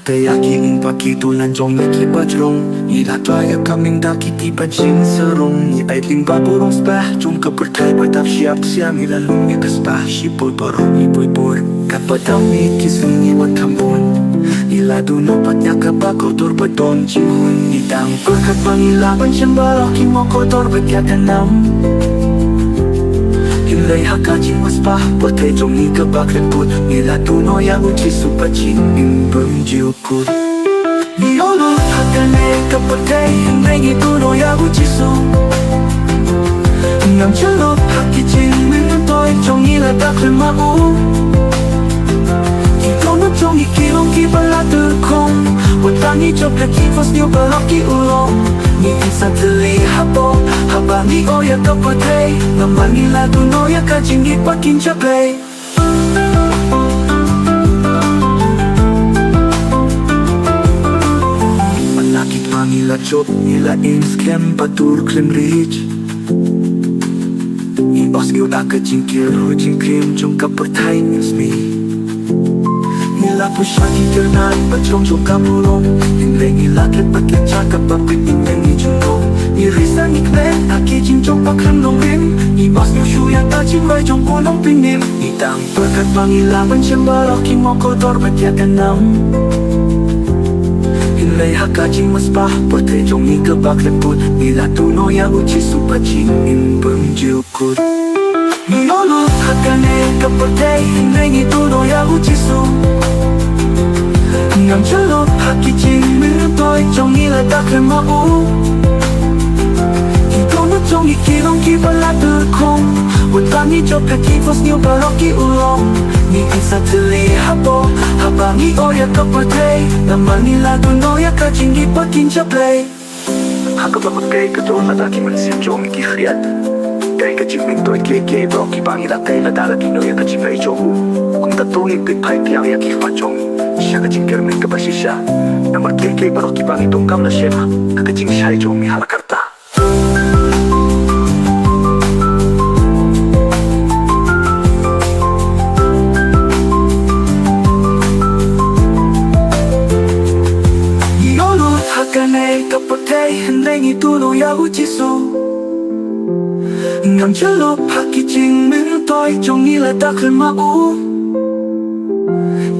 Tayaki pakitulan jong nakipatrong Ilataya kaming dakiti pa jing sarong Ni ay limba burong spa Jong kapertay patap siap siya Milalong ikas pa Sipol parong ipoy-poy Kapadami kisungi matambon Ilado no patnya kapakotor badon Jihun Nitang perkat pangilaban siyang balok Kimokotor bagyatanam Hilay hakajing mas pa Patay jong ni kabakreput Ilado no yang uji supacin Imbang jiukut Niolo hakane kapatay Hilay ito no yang uji su Ngam chalop hakijing Minutoy jong iladak lemau Ito no jong ikilong kibalatu kong Watani jok lakifos niyo balok kiulong Ni isa tali hapo Habang ni oya kapatay Naman nila dunoya kajing ipakinjabay Malakit pa nila chop Nila inskem patur krim rich Ibos kiw akajing kiro Jingkrim jong kapatay nismi Nila po siya kitirnan Pachong jong kapulong Hinlay nilakit patlecha kapapit Ineng ijungkong Nirisa niklen Akijing jong pakranong rin Ibos niyo shuyan tajing bay jong kulong pinim Itang berkat pangilaban siyang balok Kimokotor batyatanam Hinlay hakajing mas pa Patay jong ni kabakleput Nila tuno yang uji supacing Imbang jiukut Niolo hakane kapatay Hinlay ituno yang uji su Ngam chalop hakijing Minutoy jong iladak lemau Ito na jong ikilong kibalatu kong Watani jok kakifos niyo balok kiulong Ni isa tili hapo Habang ni oya kapatay Naman nila dunoya kajing ipakinjablay Hakapapagkay kadoon at aking mansin jong ikihriat Kay kajing mintoy kay bro Kipangila kay ladala kinoya kajing ay jong Kung tatungin kay pay piyang yakifa jong Siya kajing kermin kabasisya Namar kay bro kipangitong kam na siya Kakajing siya ay jong mihalakarta Hakane kapatay Hinlay ituno ya ujisu Ngam chalop hakijing Minutoy jong iladak lemau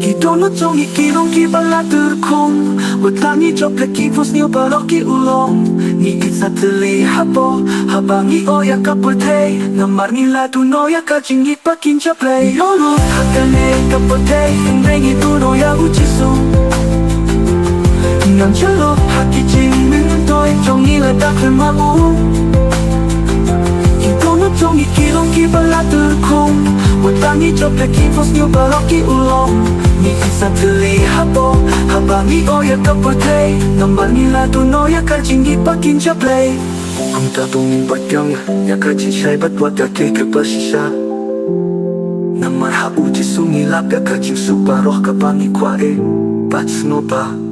Ito no jong ikilong kibalatur kong Watani jok lakifos niyo balok kiulong Ni isa tili hapo Habang ni oya kapatay Namar nila dunoya kajing ipakinjablay Yolo hakane kapatay Hinlay ituno ya ujisu Ngam chalop hakijing Minutoy jong iladak lemau Ito no jong ikilong kibalatur kong Watani jok lakifos niyo balok kiulong Ni isa tili hapo Habang ni oya kapatay Naman nila dunoya kajing ipakinjablay Ang tatong batyang Yakajing siya'y batwat yakay kabasisya Naman hauji sungilap Yakajing suparoh kabang ikwae Bats no ba